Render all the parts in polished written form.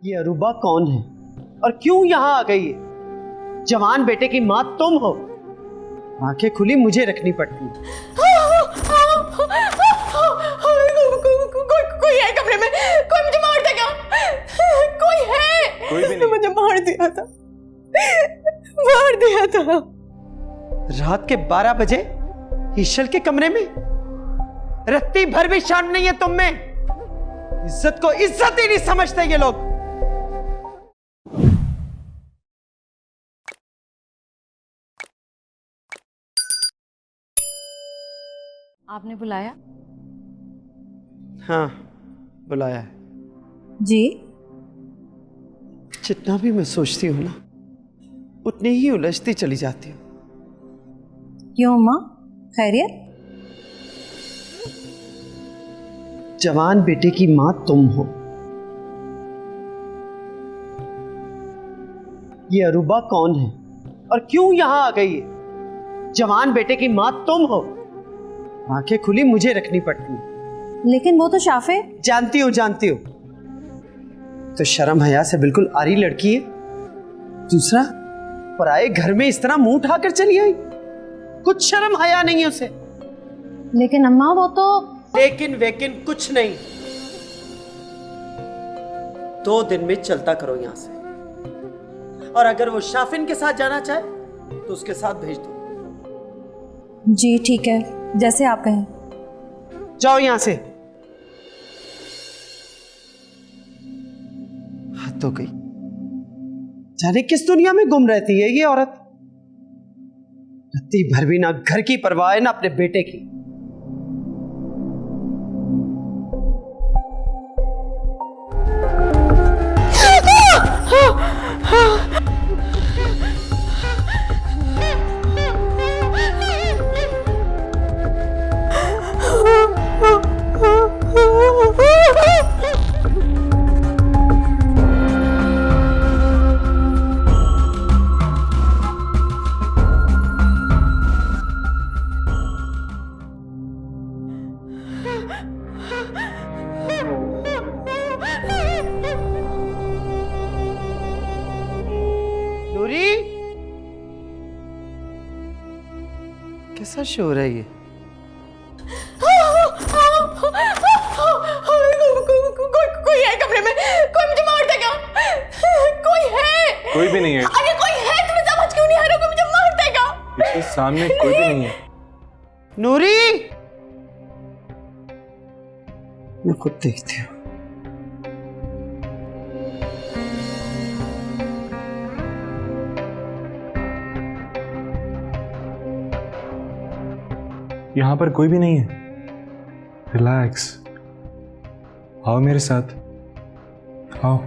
ये अरूबा कौन है और क्यों यहाँ आ गई है? जवान बेटे की माँ तुम हो। आंखें खुली मुझे रखनी पड़ती है। कोई है कमरे में, कोई मुझे मार देगा। कोई है? कोई भी नहीं। मुझे मार दिया था, मार दिया था। रात के 12 बजे ईशल के कमरे में? रत्ती भर भी शर्म नहीं है तुम में। इज्जत को इज्जत ही नहीं समझते ये लोग। आपने बुलाया? हाँ, बुलाया है। जी। जितना भी मैं सोचती हूँ ना, उतनी ही उलझती चली जाती हूँ। क्यों माँ, खैरियत? जवान बेटे की माँ तुम हो। ये अरूबा कौन है और क्यों यहाँ आ गई है? जवान बेटे की माँ तुम हो। आंखें खुली मुझे रखनी पड़ती है। लेकिन वो तो शाफे। जानती हूँ तो शर्म हया से बिल्कुल आरी लड़की है। दूसरा, पराए घर में इस तरह मुंह उठाकर चली आई। कुछ शर्म हया नहीं है उसे। लेकिन अम्मा वो तो। लेकिन वेकिन कुछ नहीं। 2 दिन में चलता करो यहां से। और अगर वो शाफिन के साथ जाना चाहे तो उसके साथ भेज दो। जी ठीक है, जैसे आप कहें। जाओ यहां से। हद हो गई। जाने किस दुनिया में गुम रहती है ये औरत। रत्ती भर भी ना घर की परवाह है ना अपने बेटे की। नूरी, कैसा शोर है ये? कोई है कमरे में, कोई मुझे मार देगा। कोई है? कोई भी नहीं है। अरे कोई है, तुम्हें समझ क्यों नहीं आ रहा? कोई मुझे मार देगा। इसके सामने कोई भी नहीं है। नूरी, मैं खुद देखती हूँ। यहाँ पर कोई भी नहीं है। रिलैक्स, आओ मेरे साथ, आओ।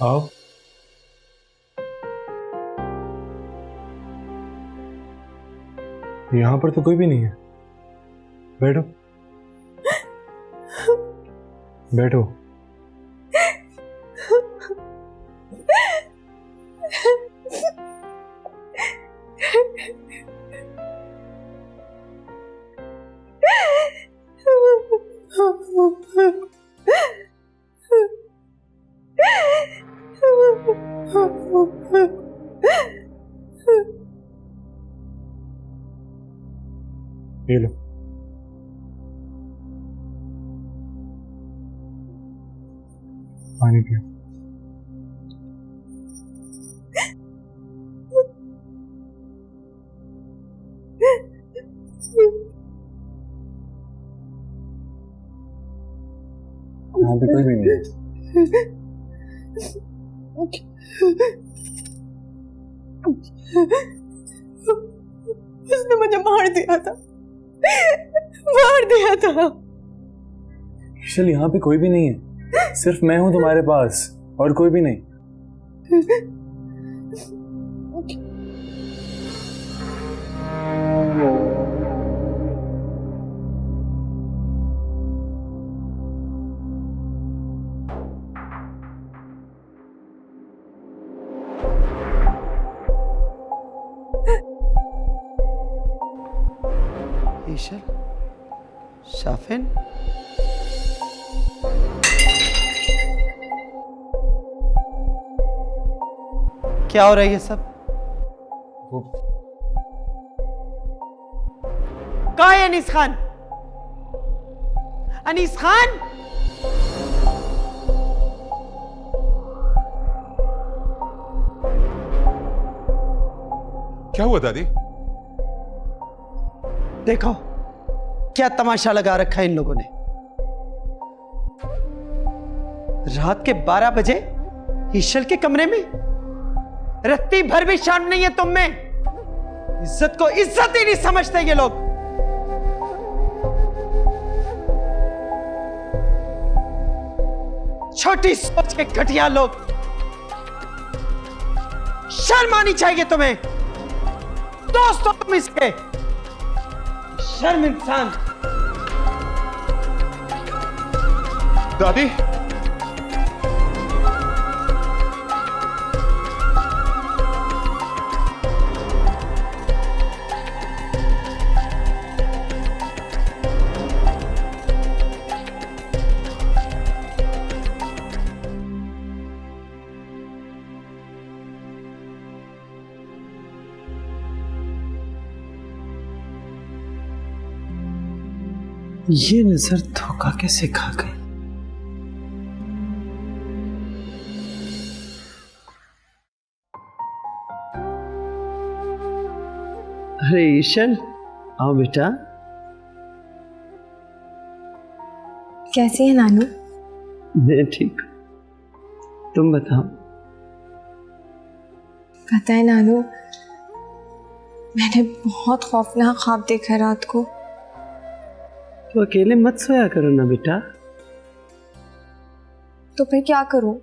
आओ। यहाँ पर तो कोई भी नहीं है। बैठो बैठो। ये लो, पानी पियो। यहाँ पे कोई भी नहीं है। उसने मुझे मार दिया था, मार दिया था। चल, यहाँ पे कोई भी नहीं है। सिर्फ मैं हूं तुम्हारे पास और कोई भी नहीं। ईशल, शाफिन, क्या हो रहा है ये सब? वो कहाँ है अनीस खान? अनीस खान? क्या हुआ दादी? देखो क्या तमाशा लगा रखा है इन लोगों ने। रात के 12 बजे ईशल के कमरे में, रत्ती भर भी शर्म नहीं है तुम में। इज्जत को इज्जत ही नहीं समझते ये लोग। छोटी सोच के घटिया लोग। शर्म आनी चाहिए तुम्हें। दोस्तों तुम इसके शर्म इंसान। दादी, ये नजर धोखा कैसे खा गई? अरे ईशल, आओ बेटा। कैसी है नानू? मैं ठीक। तुम बताओ। पता है नानू, मैंने बहुत खौफनाक ख्वाब देखा रात को। तो अकेले मत सोया करो ना बेटा। तो फिर क्या करूं?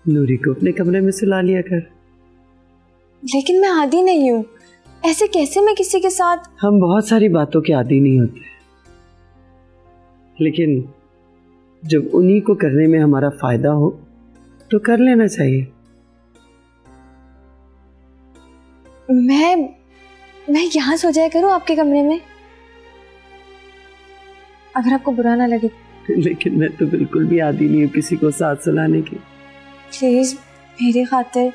नूरी को अपने कमरे में सुला लिया कर। लेकिन मैं आदी नहीं हूं। ऐसे कैसे मैं किसी के साथ? हम बहुत सारी बातों के आदी नहीं होते, लेकिन जब उन्हीं को करने में हमारा फायदा हो तो कर लेना चाहिए। मैं यहाँ सो जाया करूं आपके कमरे में, अगर आपको बुरा ना लगे। लेकिन मैं तो बिल्कुल भी आदी नहीं हूँ किसी को साथ सुलाने की। प्लीज मेरी खातिर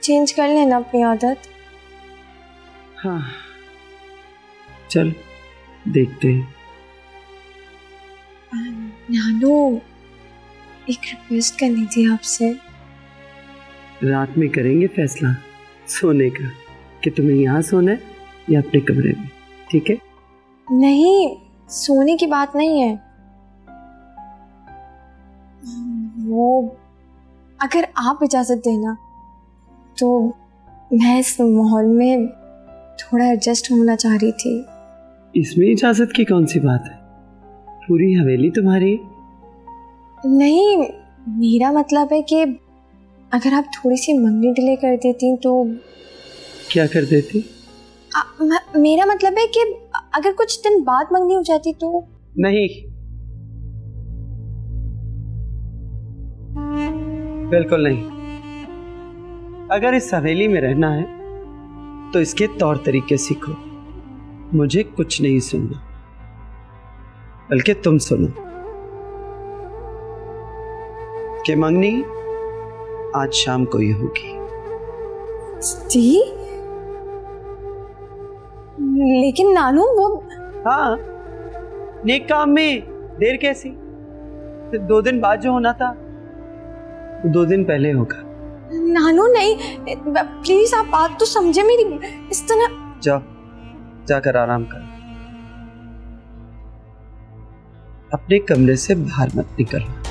चेंज कर लेना अपनी आदत। हाँ चल देखते हैं। नानू, एक रिक्वेस्ट करनी थी आपसे। रात में करेंगे फैसला सोने का कि तुम्हें यहाँ सोना है या अपने कमरे में, ठीक है? नहीं, सोने की बात नहीं है। वो अगर आप इजाजत देना तो मैं इस माहौल में थोड़ा एडजस्ट होना चाह रही थी। इसमें इजाजत की कौन सी बात है? पूरी हवेली तुम्हारी। नहीं, मेरा मतलब है कि अगर आप थोड़ी सी मंगनी डिले कर देती तो। क्या कर देती? मेरा मतलब है कि अगर कुछ दिन बाद मंगनी हो जाती तो। नहीं, बिल्कुल नहीं। अगर इस हवेली में रहना है तो इसके तौर तरीके सीखो। मुझे कुछ नहीं सुनना, बल्कि तुम सुनो कि मंगनी आज शाम को ही होगी। जी? लेकिन नानू वो। हाँ, नेक काम में देर कैसी? 2 दिन बाद जो होना था 2 दिन पहले होगा। नानू नहीं, प्लीज आप बात तो समझे मेरी। इस तरह जाओ, जाकर आराम करो। अपने कमरे से बाहर मत निकलना।